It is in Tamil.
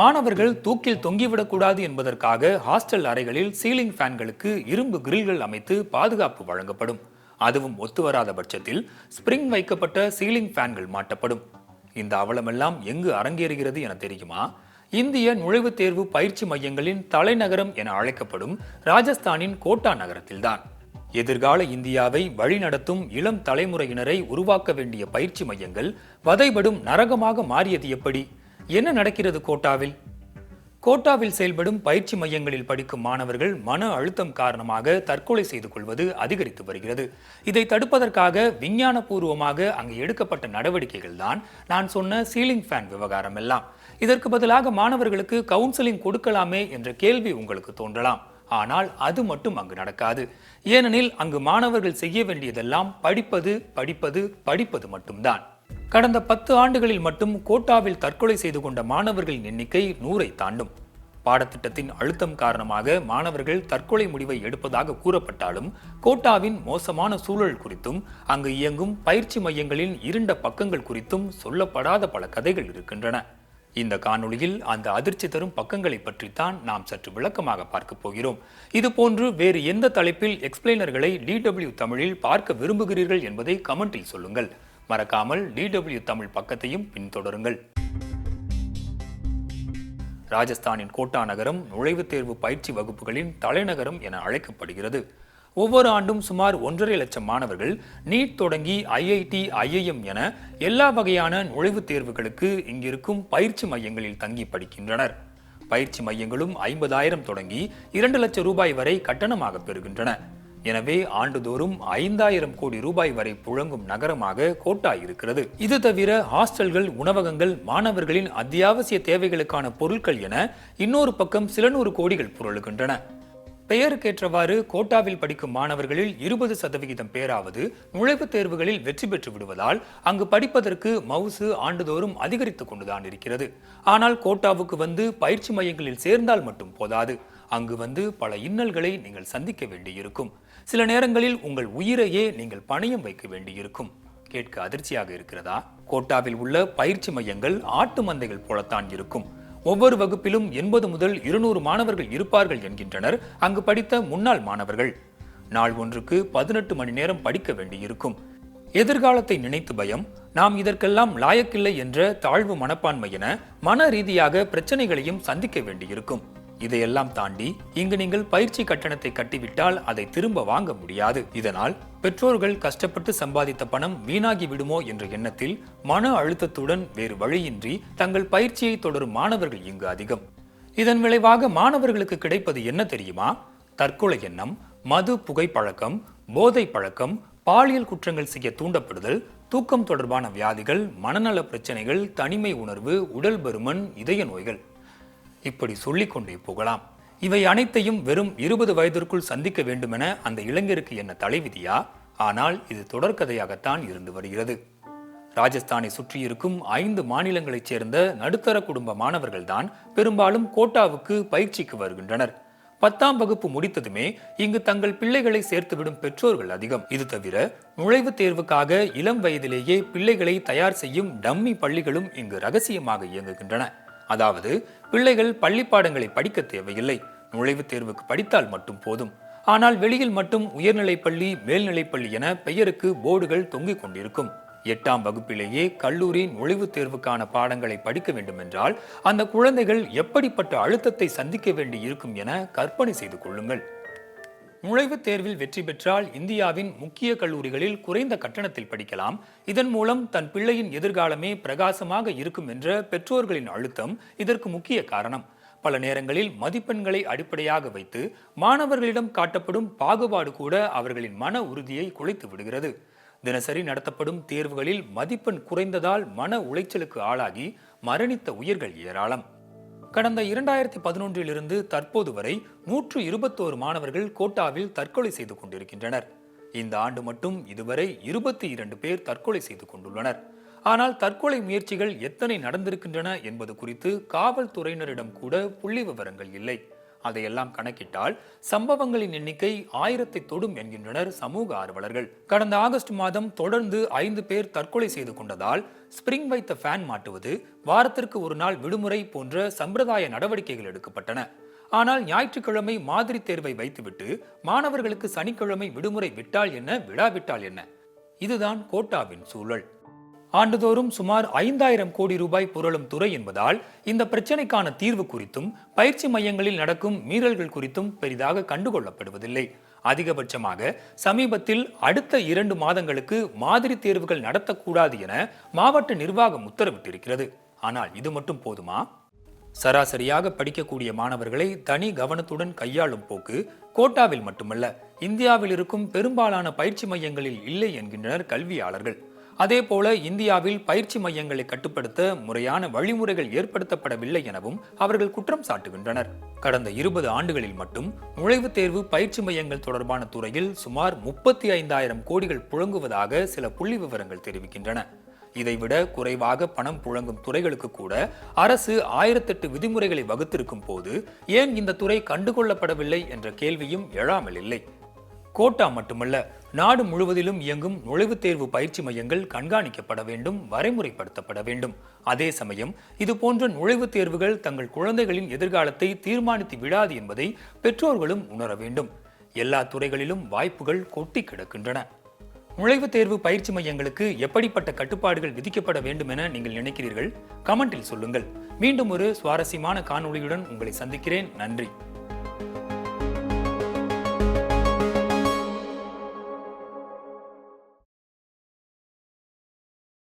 மாணவர்கள் தூக்கில் தொங்கிவிடக்கூடாது என்பதற்காக ஹாஸ்டல் அறைகளில் சீலிங் ஃபேன்களுக்கு இரும்பு கிரில்கள் அமைத்து பாதுகாப்பு வழங்கப்படும். அதுவும் ஒத்துவராத பட்சத்தில் ஸ்பிரிங் வைக்கப்பட்ட சீலிங் ஃபேன்கள் மாட்டப்படும். இந்த அவலமெல்லாம் எங்கு அரங்கேறுகிறது என தெரியுமா? இந்திய நுழைவுத் தேர்வு பயிற்சி மையங்களின் தலைநகரம் என அழைக்கப்படும் ராஜஸ்தானின் கோட்டா நகரத்தில்தான். எதிர்கால இந்தியாவை வழிநடத்தும் இளம் தலைமுறையினரை உருவாக்க வேண்டிய பயிற்சி மையங்கள் வதைபடும் நரகமாக மாறியது எப்படி? என்ன நடக்கிறது கோட்டாவில்? கோட்டாவில் செயல்படும் பயிற்சி மையங்களில் படிக்கும் மாணவர்கள் மன அழுத்தம் காரணமாக தற்கொலை செய்து கொள்வது அதிகரித்து வருகிறது. இதை தடுப்பதற்காக விஞ்ஞானபூர்வமாக அங்கு எடுக்கப்பட்ட நடவடிக்கைகள் தான் நான் சொன்ன சீலிங் ஃபேன் விவகாரம் எல்லாம். இதற்கு பதிலாக மாணவர்களுக்கு கவுன்சிலிங் கொடுக்கலாமே என்ற கேள்வி உங்களுக்கு தோன்றலாம். ஆனால் அது மட்டும் அங்கு நடக்காது. ஏனெனில் அங்கு மாணவர்கள் செய்ய வேண்டியதெல்லாம் படிப்பது படிப்பது படிப்பது மட்டும்தான். கடந்த 10 ஆண்டுகளில் மட்டும் கோட்டாவில் தற்கொலை செய்து கொண்ட மாணவர்களின் எண்ணிக்கை 100ஐ தாண்டும். பாடத்திட்டத்தின் அழுத்தம் காரணமாக மாணவர்கள் தற்கொலை முடிவை எடுப்பதாக கூறப்பட்டாலும் கோட்டாவின் மோசமான சூழல் குறித்தும் அங்கு இயங்கும் பயிற்சி மையங்களின் இருண்ட பக்கங்கள் குறித்தும் சொல்லப்படாத பல கதைகள் இருக்கின்றன. இந்த காணொளியில் அந்த அதிர்ச்சி தரும் பக்கங்களை பற்றித்தான் நாம் சற்று விளக்கமாக பார்க்க போகிறோம். இது போன்று வேறு எந்த தலைப்பில் எக்ஸ்பிளைனர்களை DW தமிழில் பார்க்க விரும்புகிறீர்கள் என்பதை கமெண்டில் சொல்லுங்கள். மறக்காமல் DW தமிழ் பக்கத்தையும் பின்தொடருங்கள். ராஜஸ்தானின் கோட்டா நகரம் நுழைவுத் தேர்வு பயிற்சி வகுப்புகளின் தலைநகரம் என அழைக்கப்படுகிறது. ஒவ்வொரு ஆண்டும் சுமார் 1.5 லட்சம் மாணவர்கள் நீட் தொடங்கி IIT, IIM என எல்லா வகையான நுழைவுத் தேர்வுகளுக்கு இங்கிருக்கும் பயிற்சி மையங்களில் தங்கி படிக்கின்றனர். பயிற்சி மையங்களும் 50,000 தொடங்கி 2 லட்சம் ரூபாய் வரை கட்டணமாக பெறுகின்றன. எனவே ஆண்டுதோறும் 5,000 கோடி ரூபாய் வரை புழங்கும் நகரமாக கோட்டா இருக்கிறது. இது தவிர ஹாஸ்டல்கள், உணவகங்கள், மாணவர்களின் அத்தியாவசிய தேவைகளுக்கான பொருட்கள் என இன்னொரு பக்கம் சில 100 கோடிகள் புரளுகின்றன. பெயருக்கேற்றவாறு கோட்டாவில் படிக்கும் மாணவர்களில் 20% பேராவது நுழைவுத் தேர்வுகளில் வெற்றி பெற்று விடுவதால் அங்கு படிப்பதற்கு மவுசு ஆண்டுதோறும் அதிகரித்துக் கொண்டுதான் இருக்கிறது. ஆனால் கோட்டாவுக்கு வந்து பயிற்சி மையங்களில் சேர்ந்தால் மட்டும் போதாது. அங்கு வந்து பல இன்னல்களை நீங்கள் சந்திக்க வேண்டியிருக்கும். சில நேரங்களில் உங்கள் உயிரையே நீங்கள் பணயம் வைக்க வேண்டியிருக்கும். கேட்க அதிர்ச்சியாக இருக்கிறதா? கோட்டாவில் உள்ள பயிற்சி மையங்கள் ஆட்டு மந்தைகள் போலத்தான் இருக்கும். ஒவ்வொரு வகுப்பிலும் 80 முதல் 200 மாணவர்கள் இருப்பார்கள் என்கின்றனர் அங்கு படித்த முன்னாள் மாணவர்கள். நாள் ஒன்றுக்கு 18 மணி நேரம் படிக்க வேண்டியிருக்கும். எதிர்காலத்தை நினைத்து பயம், நாம் இதற்கெல்லாம் லாயக்கில்லை என்ற தாழ்வு மனப்பான்மை என மன ரீதியாக பிரச்சனைகளையும் சந்திக்க வேண்டியிருக்கும். இதையெல்லாம் தாண்டி இங்கு நீங்கள் பயிற்சி கட்டணத்தை கட்டிவிட்டால் அதை திரும்ப வாங்க முடியாது. இதனால் பெற்றோர்கள் கஷ்டப்பட்டு சம்பாதித்த பணம் வீணாகி விடுமோ என்ற எண்ணத்தில் மன அழுத்தத்துடன் வேறு வழியின்றி தங்கள் பயிற்சியை தொடரும் மாணவர்கள் இங்கு அதிகம். இதன் விளைவாக மாணவர்களுக்கு கிடைப்பது என்ன தெரியுமா? தற்கொலை எண்ணம், மது புகைப்பழக்கம், போதை பழக்கம், பாலியல் குற்றங்கள் செய்ய தூண்டப்படுதல், தூக்கம் தொடர்பான வியாதிகள், மனநல பிரச்சனைகள், தனிமை உணர்வு, உடல் பருமன், இதய நோய்கள், இப்படி சொல்லிக்கொண்டே போகலாம். இவை அனைத்தையும் வெறும் 20 வயதிற்குள் சந்திக்க வேண்டுமென அந்த இளைஞருக்கு என்ன தலைவிதியா? ஆனால் இது தொடர்கதையாகத்தான் இருந்து வருகிறது. ராஜஸ்தானை சுற்றியிருக்கும் 5 மாநிலங்களைச் சேர்ந்த நடுத்தர குடும்ப மாணவர்கள் தான் பெரும்பாலும் கோட்டாவுக்கு பயிற்சிக்கு வருகின்றனர். 10ஆம் வகுப்பு முடித்ததுமே இங்கு தங்கள் பிள்ளைகளை சேர்த்துவிடும் பெற்றோர்கள் அதிகம். இது தவிர நுழைவுத் தேர்வுக்காக இளம் வயதிலேயே பிள்ளைகளை தயார் செய்யும் டம்மி பள்ளிகளும் இங்கு ரகசியமாக இயங்குகின்றன. அதாவது பிள்ளைகள் பள்ளி பாடங்களை படிக்க தேவையில்லை, நுழைவுத் தேர்வுக்கு படித்தால் மட்டும் போதும். ஆனால் வெளியில் மட்டும் உயர்நிலைப்பள்ளி, மேல்நிலைப்பள்ளி என பெயருக்கு போர்டுகள் தொங்கிக் கொண்டிருக்கும். 8ஆம் வகுப்பிலேயே கல்லூரி நுழைவுத் தேர்வுக்கான பாடங்களை படிக்க வேண்டும் என்றால் அந்த குழந்தைகள் எப்படிப்பட்ட அழுத்தத்தை சந்திக்க வேண்டி இருக்கும் என கற்பனை செய்து கொள்ளுங்கள். நுழைவுத் தேர்வில் வெற்றி பெற்றால் இந்தியாவின் முக்கிய கல்லூரிகளில் குறைந்த கட்டணத்தில் படிக்கலாம். இதன் மூலம் தன் பிள்ளையின் எதிர்காலமே பிரகாசமாக இருக்கும் என்ற பெற்றோர்களின் அழுத்தம் இதற்கு முக்கிய காரணம். பல நேரங்களில் மதிப்பெண்களை அடிப்படையாக வைத்து மாணவர்களிடம் காட்டப்படும் பாகுபாடு கூட அவர்களின் மன உறுதியை குலைத்து விடுகிறது. தினசரி நடத்தப்படும் தேர்வுகளில் மதிப்பெண் குறைந்ததால் மன உளைச்சலுக்கு ஆளாகி மரணித்த உயிர்கள் ஏராளம். கடந்த 2011 தற்போது வரை 121 மாணவர்கள் கோட்டாவில் தற்கொலை செய்து கொண்டிருக்கின்றனர். இந்த ஆண்டு மட்டும் இதுவரை 22 பேர் தற்கொலை செய்து கொண்டுள்ளனர். ஆனால் தற்கொலை முயற்சிகள் எத்தனை நடந்திருக்கின்றன என்பது குறித்து காவல்துறையினரிடம் கூட புள்ளி விவரங்கள் இல்லை. அதையெல்லாம் கணக்கிட்டால் சம்பவங்களின் எண்ணிக்கை 1000 தொடும் என்கின்றனர் சமூக ஆர்வலர்கள். கடந்த ஆகஸ்ட் மாதம் தொடர்ந்து 5 பேர் தற்கொலை செய்து கொண்டதால் ஸ்பிரிங் வைத்த ஃபேன் மாட்டுவது, வாரத்திற்கு ஒரு நாள் விடுமுறை போன்ற சம்பிரதாய நடவடிக்கைகள் எடுக்கப்பட்டன. ஆனால் ஞாயிற்றுக்கிழமை மாதிரி தேர்வை வைத்துவிட்டு மாணவர்களுக்கு சனிக்கிழமை விடுமுறை விட்டால் என்ன, விடாவிட்டால் என்ன? இதுதான் கோட்டாவின் சூழல். ஆண்டுதோறும் சுமார் 5000 கோடி ரூபாய் புரளும் துறை என்பதால் இந்த பிரச்சனைக்கான தீர்வு குறித்தும் பயிற்சி மையங்களில் நடக்கும் மீறல்கள் குறித்தும் பெரிதாக கண்டுகொள்ளப்படுவதில்லை. அதிகபட்சமாக சமீபத்தில் அடுத்த 2 மாதங்களுக்கு மாதிரி தேர்வுகள் நடத்தக்கூடாது என மாவட்ட நிர்வாகம் உத்தரவிட்டிருக்கிறது. ஆனால் இது மட்டும் போதுமா? சராசரியாக படிக்கக்கூடிய மாணவர்களை தனி கவனத்துடன் கையாளும் போக்கு கோட்டாவில் மட்டுமல்ல, இந்தியாவில் இருக்கும் பெரும்பாலான பயிற்சி மையங்களில் இல்லை என்கின்றனர் கல்வியாளர்கள். அதேபோல இந்தியாவில் பயிற்சி மையங்களை கட்டுப்படுத்த முறையான வழிமுறைகள் ஏற்படுத்தப்படவில்லை எனவும் அவர்கள் குற்றம் சாட்டுகின்றனர். கடந்த 20 ஆண்டுகளில் மட்டும் நுழைவுத் தேர்வு பயிற்சி மையங்கள் தொடர்பான துறையில் சுமார் 35,000 கோடிகள் புழங்குவதாக சில புள்ளி விவரங்கள் தெரிவிக்கின்றன. இதைவிட குறைவாக பணம் புழங்கும் துறைகளுக்கு கூட அரசு 1008 விதிமுறைகளை வகுத்திருக்கும் போது ஏன் இந்த துறை கண்டுகொள்ளப்படவில்லை என்ற கேள்வியும் எழாமல் இல்லை. கோட்டா மட்டுமல்ல, நாடு முழுவதிலும் இயங்கும் நுழைவுத் தேர்வு பயிற்சி மையங்கள் கண்காணிக்கப்பட வேண்டும், வரைமுறைப்படுத்தப்பட வேண்டும். அதே சமயம் இதுபோன்ற நுழைவுத் தேர்வுகள் தங்கள் குழந்தைகளின் எதிர்காலத்தை தீர்மானித்து விடாது என்பதை பெற்றோர்களும் உணர வேண்டும். எல்லா துறைகளிலும் வாய்ப்புகள் கொட்டி கிடக்கின்றன. நுழைவுத் தேர்வு பயிற்சி மையங்களுக்கு எப்படிப்பட்ட கட்டுப்பாடுகள் விதிக்கப்பட வேண்டும் என நீங்கள் நினைக்கிறீர்கள்? கமெண்டில் சொல்லுங்கள். மீண்டும் ஒரு சுவாரஸ்யமான காணொளியுடன் உங்களை சந்திக்கிறேன். நன்றி.